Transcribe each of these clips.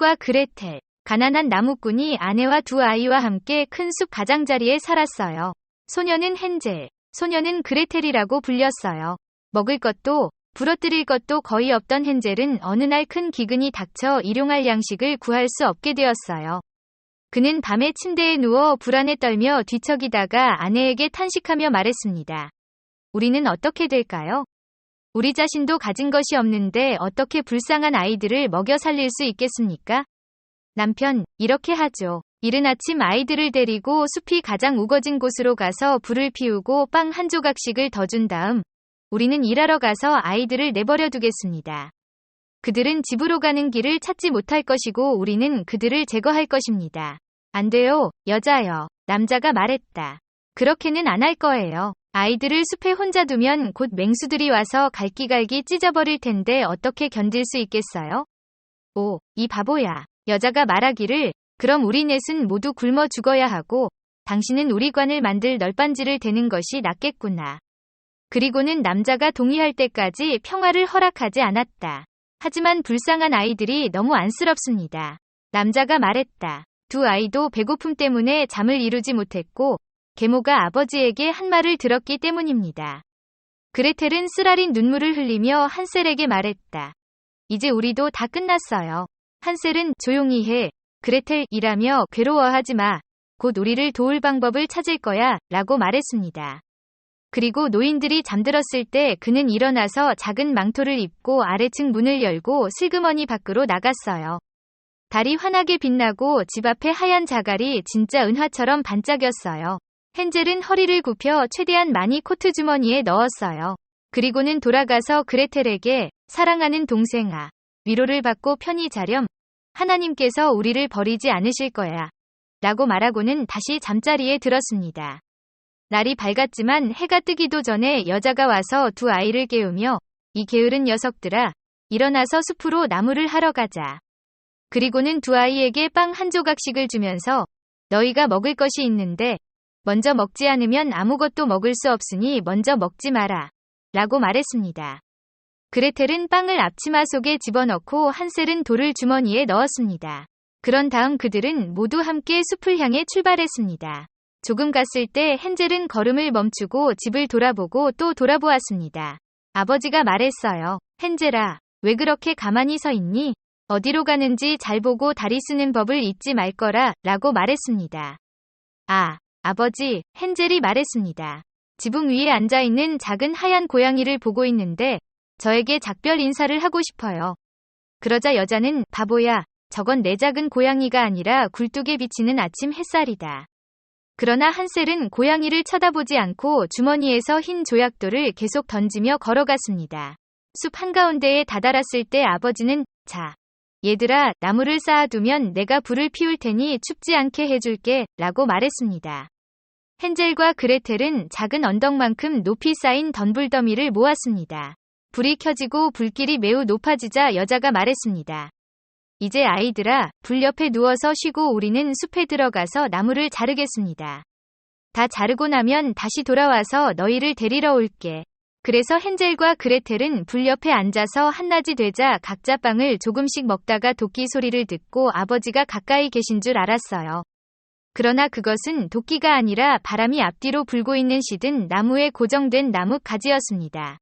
헨젤과 그레텔. 가난한 나무꾼이 아내와 두 아이와 함께 큰 숲 가장자리에 살았어요. 소녀는 헨젤, 소녀는 그레텔이라고 불렸어요. 먹을 것도 부러뜨릴 것도 거의 없던 헨젤은 어느 날 큰 기근이 닥쳐 일용할 양식을 구할 수 없게 되었어요. 그는 밤에 침대에 누워 불안에 떨며 뒤척이다가 아내에게 탄식하며 말했습니다. 우리는 어떻게 될까요? 우리 자신도 가진 것이 없는데 어떻게 불쌍한 아이들을 먹여 살릴 수 있겠습니까? 남편, 이렇게 하죠. 이른 아침 아이들을 데리고 숲이 가장 우거진 곳으로 가서 불을 피우고 빵 한 조각씩을 더 준 다음 우리는 일하러 가서 아이들을 내버려 두겠습니다. 그들은 집으로 가는 길을 찾지 못할 것이고 우리는 그들을 제거할 것입니다. 안 돼요, 여자여. 남자가 말했다. 그렇게는 안 할 거예요. 아이들을 숲에 혼자 두면 곧 맹수들이 와서 갈기갈기 찢어버릴 텐데 어떻게 견딜 수 있겠어요? 오, 이 바보야. 여자가 말하기를, 그럼 우리 넷은 모두 굶어 죽어야 하고 당신은 우리 관을 만들 널빤지를 대는 것이 낫겠구나. 그리고는 남자가 동의할 때까지 평화를 허락하지 않았다. 하지만 불쌍한 아이들이 너무 안쓰럽습니다. 남자가 말했다. 두 아이도 배고픔 때문에 잠을 이루지 못했고 계모가 아버지에게 한 말을 들었기 때문입니다. 그레텔은 쓰라린 눈물을 흘리며 한셀에게 말했다. 이제 우리도 다 끝났어요. 한셀은 조용히 해. 그레텔 이라며 괴로워하지 마. 곧 우리를 도울 방법을 찾을 거야 라고 말했습니다. 그리고 노인들이 잠들었을 때 그는 일어나서 작은 망토를 입고 아래층 문을 열고 슬그머니 밖으로 나갔어요. 달이 환하게 빛나고 집 앞에 하얀 자갈이 진짜 은하처럼 반짝였어요. 헨젤은 허리를 굽혀 최대한 많이 코트 주머니에 넣었어요. 그리고는 돌아가서 그레텔에게 사랑하는 동생아, 위로를 받고 편히 자렴. 하나님께서 우리를 버리지 않으실 거야. 라고 말하고는 다시 잠자리에 들었습니다. 날이 밝았지만 해가 뜨기도 전에 여자가 와서 두 아이를 깨우며 이 게으른 녀석들아, 일어나서 숲으로 나무를 하러 가자. 그리고는 두 아이에게 빵 한 조각씩을 주면서 너희가 먹을 것이 있는데 먼저 먹지 않으면 아무것도 먹을 수 없으니 먼저 먹지 마라. 라고 말했습니다. 그레텔은 빵을 앞치마 속에 집어넣고 한셀은 돌을 주머니에 넣었습니다. 그런 다음 그들은 모두 함께 숲을 향해 출발했습니다. 조금 갔을 때 헨젤은 걸음을 멈추고 집을 돌아보고 또 돌아보았습니다. 아버지가 말했어요. 헨젤아, 왜 그렇게 가만히 서 있니? 어디로 가는지 잘 보고 다리 쓰는 법을 잊지 말 거라 라고 말했습니다. 아, 아버지, 헨젤이 말했습니다. 지붕 위에 앉아있는 작은 하얀 고양이를 보고 있는데 저에게 작별 인사를 하고 싶어요. 그러자 여자는 바보야, 저건 내 작은 고양이가 아니라 굴뚝에 비치는 아침 햇살이다. 그러나 한셀은 고양이를 쳐다보지 않고 주머니에서 흰 조약돌을 계속 던지며 걸어갔습니다. 숲 한가운데에 다다랐을 때 아버지는 자, 얘들아, 나무를 쌓아두면 내가 불을 피울 테니 춥지 않게 해줄게 라고 말했습니다. 헨젤과 그레텔은 작은 언덕만큼 높이 쌓인 던불더미를 모았습니다. 불이 켜지고 불길이 매우 높아지자 여자가 말했습니다. 이제 아이들아, 불 옆에 누워서 쉬고 우리는 숲에 들어가서 나무를 자르겠습니다. 다 자르고 나면 다시 돌아와서 너희를 데리러 올게. 그래서 헨젤과 그레텔은 불 옆에 앉아서 한낮이 되자 각자 빵을 조금씩 먹다가 도끼 소리를 듣고 아버지가 가까이 계신 줄 알았어요. 그러나 그것은 도끼가 아니라 바람이 앞뒤로 불고 있는 시든 나무에 고정된 나무 가지였습니다.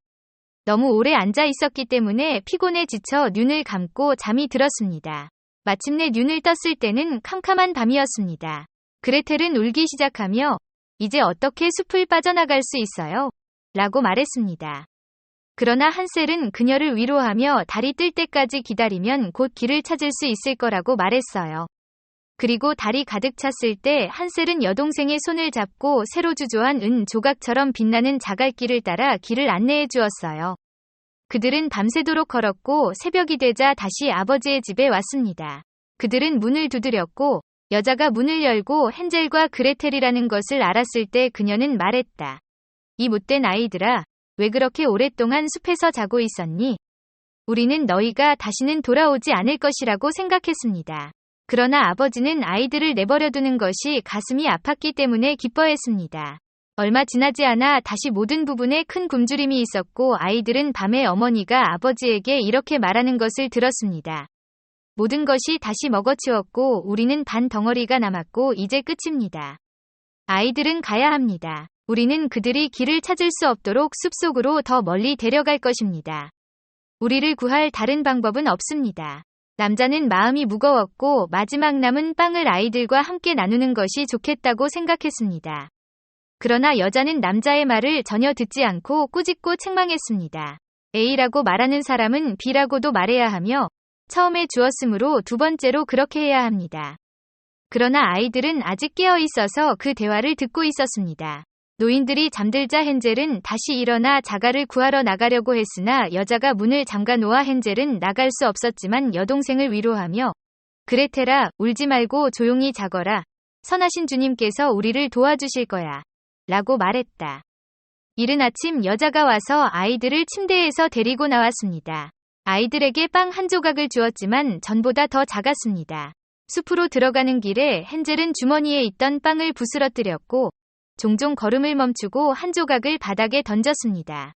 너무 오래 앉아 있었기 때문에 피곤에 지쳐 눈을 감고 잠이 들었습니다. 마침내 눈을 떴을 때는 캄캄한 밤이었습니다. 그레텔은 울기 시작하며 이제 어떻게 숲을 빠져나갈 수 있어요? 라고 말했습니다. 그러나 한셀은 그녀를 위로하며 달이 뜰 때까지 기다리면 곧 길을 찾을 수 있을 거라고 말했어요. 그리고 달이 가득 찼을 때 한셀은 여동생의 손을 잡고 새로 주조한 은 조각처럼 빛나는 자갈길을 따라 길을 안내해 주었어요. 그들은 밤새도록 걸었고 새벽이 되자 다시 아버지의 집에 왔습니다. 그들은 문을 두드렸고 여자가 문을 열고 헨젤과 그레텔이라는 것을 알았을 때 그녀는 말했다. 이 못된 아이들아, 왜 그렇게 오랫동안 숲에서 자고 있었니? 우리는 너희가 다시는 돌아오지 않을 것이라고 생각했습니다. 그러나 아버지는 아이들을 내버려두는 것이 가슴이 아팠기 때문에 기뻐했습니다. 얼마 지나지 않아 다시 모든 부분에 큰 굶주림이 있었고 아이들은 밤에 어머니가 아버지에게 이렇게 말하는 것을 들었습니다. 모든 것이 다시 먹어치웠고 우리는 반 덩어리가 남았고 이제 끝입니다. 아이들은 가야 합니다. 우리는 그들이 길을 찾을 수 없도록 숲속으로 더 멀리 데려갈 것입니다. 우리를 구할 다른 방법은 없습니다. 남자는 마음이 무거웠고 마지막 남은 빵을 아이들과 함께 나누는 것이 좋겠다고 생각했습니다. 그러나 여자는 남자의 말을 전혀 듣지 않고 꾸짖고 책망했습니다. A라고 말하는 사람은 B라고도 말해야 하며 처음에 주었으므로 두 번째로 그렇게 해야 합니다. 그러나 아이들은 아직 깨어 있어서 그 대화를 듣고 있었습니다. 노인들이 잠들자 헨젤은 다시 일어나 자가를 구하러 나가려고 했으나 여자가 문을 잠가 놓아 헨젤은 나갈 수 없었지만 여동생을 위로하며 그레텔아, 울지 말고 조용히 자거라. 선하신 주님께서 우리를 도와주실 거야. 라고 말했다. 이른 아침 여자가 와서 아이들을 침대에서 데리고 나왔습니다. 아이들에게 빵 한 조각을 주었지만 전보다 더 작았습니다. 숲으로 들어가는 길에 헨젤은 주머니에 있던 빵을 부스러뜨렸고 종종 걸음을 멈추고 한 조각을 바닥에 던졌습니다.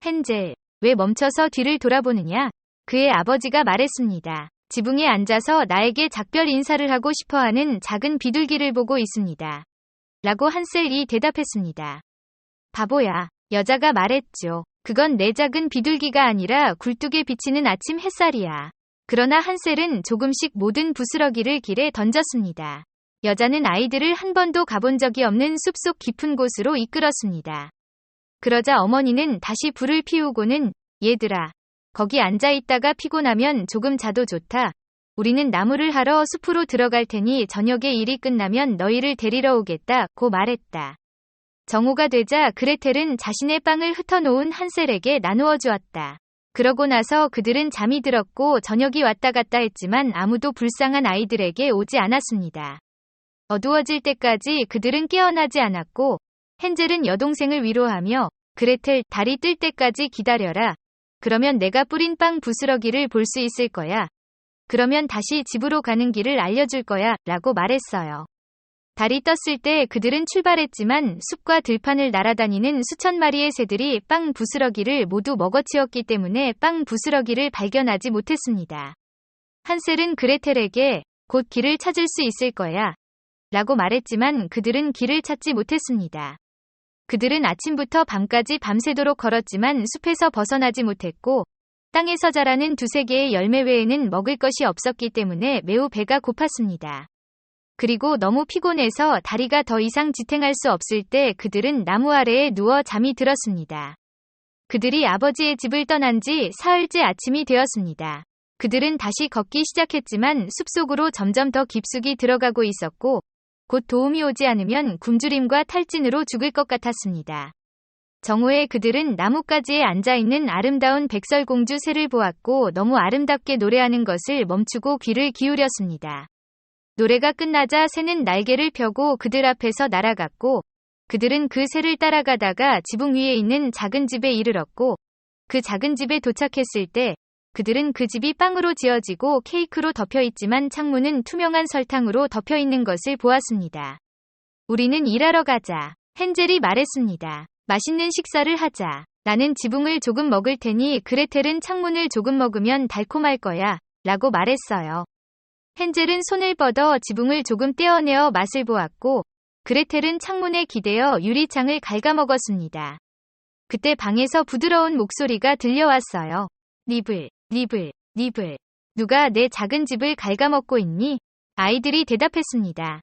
헨젤, 왜 멈춰서 뒤를 돌아보느냐? 그의 아버지가 말했습니다. 지붕에 앉아서 나에게 작별 인사를 하고 싶어하는 작은 비둘기를 보고 있습니다. 라고 한셀이 대답했습니다. 바보야, 여자가 말했죠. 그건 내 작은 비둘기가 아니라 굴뚝에 비치는 아침 햇살이야. 그러나 한셀은 조금씩 모든 부스러기를 길에 던졌습니다. 여자는 아이들을 한 번도 가본 적이 없는 숲속 깊은 곳으로 이끌었습니다. 그러자 어머니는 다시 불을 피우고는 얘들아, 거기 앉아있다가 피곤하면 조금 자도 좋다. 우리는 나무를 하러 숲으로 들어갈 테니 저녁에 일이 끝나면 너희를 데리러 오겠다 고 말했다. 정오가 되자 그레텔은 자신의 빵을 흩어놓은 한셀에게 나누어 주었다. 그러고 나서 그들은 잠이 들었고 저녁이 왔다 갔다 했지만 아무도 불쌍한 아이들에게 오지 않았습니다. 어두워질 때까지 그들은 깨어나지 않았고 헨젤은 여동생을 위로하며 그레텔, 달이 뜰 때까지 기다려라. 그러면 내가 뿌린 빵 부스러기를 볼 수 있을 거야. 그러면 다시 집으로 가는 길을 알려줄 거야. 라고 말했어요. 달이 떴을 때 그들은 출발했지만 숲과 들판을 날아다니는 수천 마리의 새들이 빵 부스러기를 모두 먹어치웠기 때문에 빵 부스러기를 발견하지 못했습니다. 한셀은 그레텔에게 곧 길을 찾을 수 있을 거야. 라고 말했지만 그들은 길을 찾지 못했습니다. 그들은 아침부터 밤까지 밤새도록 걸었지만 숲에서 벗어나지 못했고 땅에서 자라는 두세 개의 열매 외에는 먹을 것이 없었기 때문에 매우 배가 고팠습니다. 그리고 너무 피곤해서 다리가 더 이상 지탱할 수 없을 때 그들은 나무 아래에 누워 잠이 들었습니다. 그들이 아버지의 집을 떠난 지 사흘째 아침이 되었습니다. 그들은 다시 걷기 시작했지만 숲속으로 점점 더 깊숙이 들어가고 있었고 곧 도움이 오지 않으면 굶주림과 탈진으로 죽을 것 같았습니다. 정오에 그들은 나뭇가지에 앉아있는 아름다운 백설공주 새를 보았고 너무 아름답게 노래하는 것을 멈추고 귀를 기울였습니다. 노래가 끝나자 새는 날개를 펴고 그들 앞에서 날아갔고 그들은 그 새를 따라가다가 지붕 위에 있는 작은 집에 이르렀고 그 작은 집에 도착했을 때 그들은 그 집이 빵으로 지어지고 케이크로 덮여있지만 창문은 투명한 설탕으로 덮여있는 것을 보았습니다. 우리는 일하러 가자. 헨젤이 말했습니다. 맛있는 식사를 하자. 나는 지붕을 조금 먹을 테니 그레텔은 창문을 조금 먹으면 달콤할 거야. 라고 말했어요. 헨젤은 손을 뻗어 지붕을 조금 떼어내어 맛을 보았고 그레텔은 창문에 기대어 유리창을 갉아먹었습니다. 그때 방에서 부드러운 목소리가 들려왔어요. 니블, 니블, 니블. 누가 내 작은 집을 갉아먹고 있니? 아이들이 대답했습니다.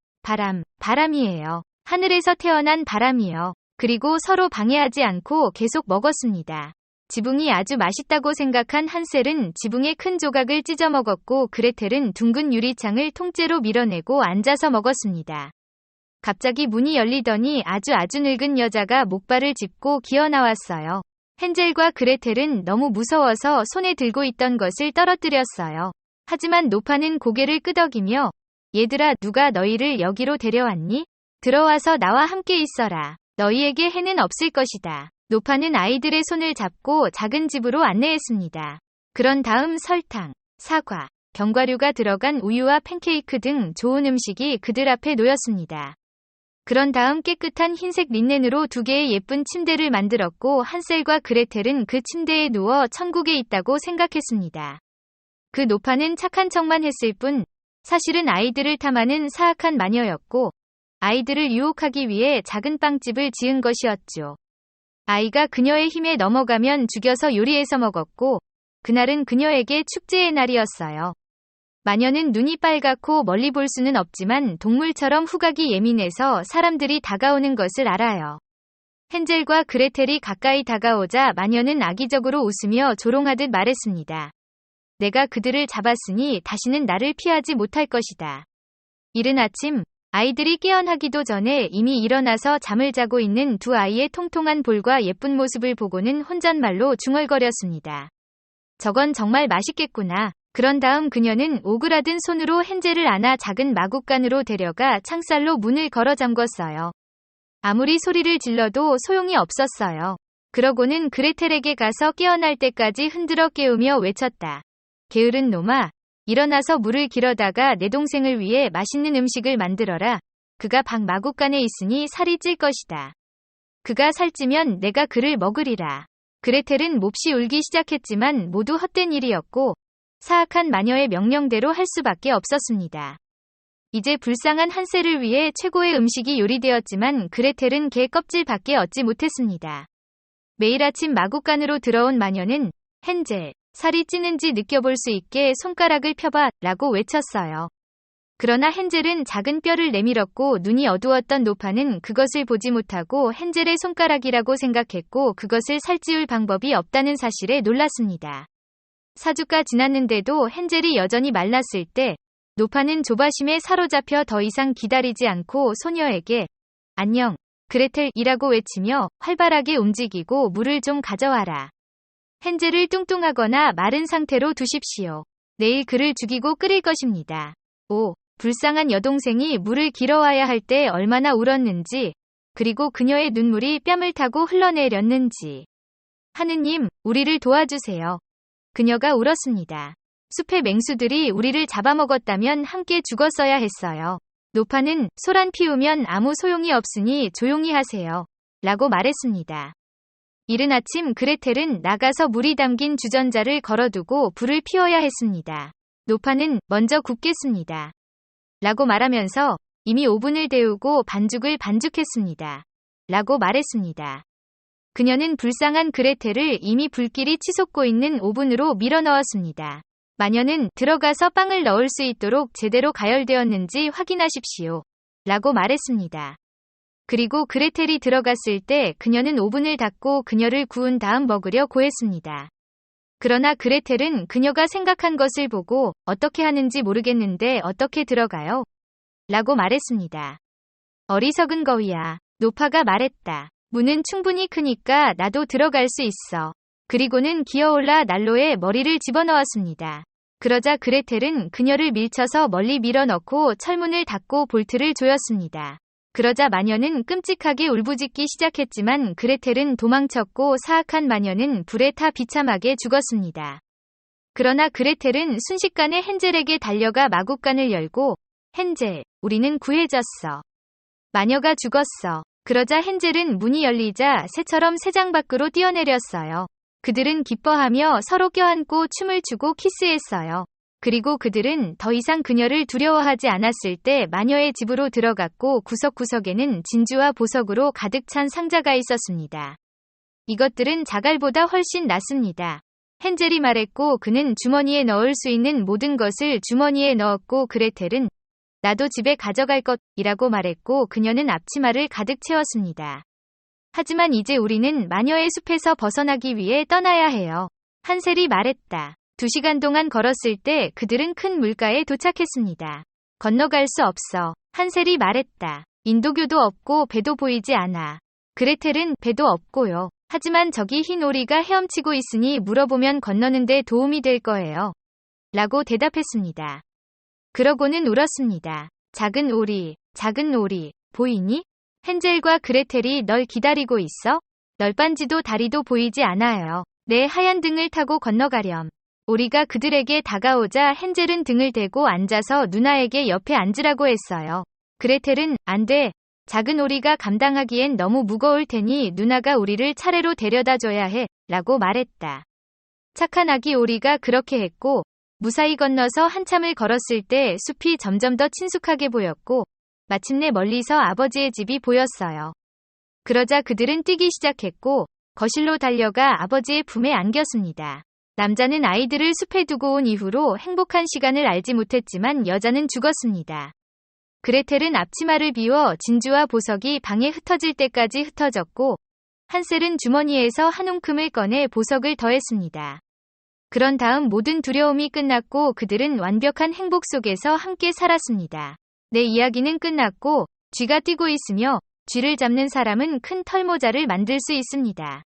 바람이에요. 하늘에서 태어난 바람이요. 그리고 서로 방해하지 않고 계속 먹었습니다. 지붕이 아주 맛있다고 생각한 한셀은 지붕의 큰 조각을 찢어 먹었고 그레텔은 둥근 유리창을 통째로 밀어내고 앉아서 먹었습니다. 갑자기 문이 열리더니 아주 늙은 여자가 목발을 짚고 기어 나왔어요. 헨젤과 그레텔은 너무 무서워서 손에 들고 있던 것을 떨어뜨렸어요. 하지만 노파는 고개를 끄덕이며 얘들아, 누가 너희를 여기로 데려왔니? 들어와서 나와 함께 있어라. 너희에게 해는 없을 것이다. 노파는 아이들의 손을 잡고 작은 집으로 안내했습니다. 그런 다음 설탕, 사과, 견과류가 들어간 우유와 팬케이크 등 좋은 음식이 그들 앞에 놓였습니다. 그런 다음 깨끗한 흰색 린넨으로 2개의 예쁜 침대를 만들었고 한셀과 그레텔은 그 침대에 누워 천국에 있다고 생각했습니다. 그 노파는 착한 척만 했을 뿐 사실은 아이들을 탐하는 사악한 마녀였고 아이들을 유혹하기 위해 작은 빵집을 지은 것이었죠. 아이가 그녀의 힘에 넘어가면 죽여서 요리해서 먹었고 그날은 그녀에게 축제의 날이었어요. 마녀는 눈이 빨갛고 멀리 볼 수는 없지만 동물처럼 후각이 예민해서 사람들이 다가오는 것을 알아요. 헨젤과 그레텔이 가까이 다가오자 마녀는 악의적으로 웃으며 조롱하듯 말했습니다. 내가 그들을 잡았으니 다시는 나를 피하지 못할 것이다. 이른 아침 아이들이 깨어나기도 전에 이미 일어나서 잠을 자고 있는 두 아이의 통통한 볼과 예쁜 모습을 보고는 혼잣말로 중얼거렸습니다. 저건 정말 맛있겠구나. 그런 다음 그녀는 오그라든 손으로 헨젤을 안아 작은 마구간으로 데려가 창살로 문을 걸어 잠궜어요. 아무리 소리를 질러도 소용이 없었어요. 그러고는 그레텔에게 가서 깨어날 때까지 흔들어 깨우며 외쳤다. 게으른 놈아, 일어나서 물을 길어다가 내 동생을 위해 맛있는 음식을 만들어라. 그가 방 마구간에 있으니 살이 찔 것이다. 그가 살찌면 내가 그를 먹으리라. 그레텔은 몹시 울기 시작했지만 모두 헛된 일이었고 사악한 마녀의 명령대로 할 수밖에 없었습니다. 이제 불쌍한 한셀을 위해 최고의 음식이 요리되었지만 그레텔은 개 껍질밖에 얻지 못했습니다. 매일 아침 마구간으로 들어온 마녀는 헨젤, 살이 찌는지 느껴볼 수 있게 손가락을 펴봐 라고 외쳤어요. 그러나 헨젤은 작은 뼈를 내밀었고 눈이 어두웠던 노파는 그것을 보지 못하고 헨젤의 손가락이라고 생각했고 그것을 살찌울 방법이 없다는 사실에 놀랐습니다. 4주가 지났는데도 헨젤이 여전히 말랐을 때 노파는 조바심에 사로잡혀 더 이상 기다리지 않고 소녀에게 안녕, 그레텔이라고 외치며 활발하게 움직이고 물을 좀 가져와라. 헨젤을 뚱뚱하거나 마른 상태로 두십시오. 내일 그를 죽이고 끓일 것입니다. 오, 불쌍한 여동생이 물을 길어와야 할 때 얼마나 울었는지, 그리고 그녀의 눈물이 뺨을 타고 흘러내렸는지. 하느님, 우리를 도와주세요. 그녀가 울었습니다. 숲의 맹수들이 우리를 잡아먹었다면 함께 죽었어야 했어요. 노파는 소란 피우면 아무 소용이 없으니 조용히 하세요. 라고 말했습니다. 이른 아침 그레텔은 나가서 물이 담긴 주전자를 걸어두고 불을 피워야 했습니다. 노파는 먼저 굽겠습니다. 라고 말하면서 이미 오븐을 데우고 반죽을 반죽했습니다. 라고 말했습니다. 그녀는 불쌍한 그레텔을 이미 불길이 치솟고 있는 오븐으로 밀어넣었습니다. 마녀는 들어가서 빵을 넣을 수 있도록 제대로 가열되었는지 확인하십시오. 라고 말했습니다. 그리고 그레텔이 들어갔을 때 그녀는 오븐을 닫고 그녀를 구운 다음 먹으려 고했습니다. 그러나 그레텔은 그녀가 생각한 것을 보고 어떻게 하는지 모르겠는데 어떻게 들어가요? 라고 말했습니다. 어리석은 거위야. 노파가 말했다. 문은 충분히 크니까 나도 들어갈 수 있어. 그리고는 기어올라 난로에 머리를 집어넣었습니다. 그러자 그레텔은 그녀를 밀쳐서 멀리 밀어넣고 철문을 닫고 볼트를 조였습니다. 그러자 마녀는 끔찍하게 울부짖기 시작했지만 그레텔은 도망쳤고 사악한 마녀는 불에 타 비참하게 죽었습니다. 그러나 그레텔은 순식간에 헨젤에게 달려가 마구간을 열고 헨젤, 우리는 구해졌어. 마녀가 죽었어. 그러자 헨젤은 문이 열리자 새처럼 새장 밖으로 뛰어내렸어요. 그들은 기뻐하며 서로 껴안고 춤을 추고 키스했어요. 그리고 그들은 더 이상 그녀를 두려워하지 않았을 때 마녀의 집으로 들어갔고 구석구석에는 진주와 보석으로 가득 찬 상자가 있었습니다. 이것들은 자갈보다 훨씬 낫습니다. 헨젤이 말했고 그는 주머니에 넣을 수 있는 모든 것을 주머니에 넣었고 그레텔은 나도 집에 가져갈 것이라고 말했고 그녀는 앞치마를 가득 채웠습니다. 하지만 이제 우리는 마녀의 숲에서 벗어나기 위해 떠나야 해요. 한셀이 말했다. 2시간 동안 걸었을 때 그들은 큰 물가에 도착했습니다. 건너갈 수 없어. 한셀이 말했다. 인도교도 없고 배도 보이지 않아. 그레텔은 배도 없고요. 하지만 저기 흰 오리가 헤엄치고 있으니 물어보면 건너는데 도움이 될 거예요. 라고 대답했습니다. 그러고는 울었습니다. 작은 오리, 보이니? 헨젤과 그레텔이 널 기다리고 있어? 널빤지도 다리도 보이지 않아요. 내 하얀 등을 타고 건너가렴. 오리가 그들에게 다가오자 헨젤은 등을 대고 앉아서 누나에게 옆에 앉으라고 했어요. 그레텔은 안 돼. 작은 오리가 감당하기엔 너무 무거울 테니 누나가 우리를 차례로 데려다 줘야 해. 라고 말했다. 착한 아기 오리가 그렇게 했고 무사히 건너서 한참을 걸었을 때 숲이 점점 더 친숙하게 보였고 마침내 멀리서 아버지의 집이 보였어요. 그러자 그들은 뛰기 시작했고 거실로 달려가 아버지의 품에 안겼습니다. 남자는 아이들을 숲에 두고 온 이후로 행복한 시간을 알지 못했지만 여자는 죽었습니다. 그레텔은 앞치마를 비워 진주와 보석이 방에 흩어질 때까지 흩어졌고 한셀은 주머니에서 한 움큼을 꺼내 보석을 더했습니다. 그런 다음 모든 두려움이 끝났고 그들은 완벽한 행복 속에서 함께 살았습니다. 내 이야기는 끝났고 쥐가 뛰고 있으며 쥐를 잡는 사람은 큰 털모자를 만들 수 있습니다.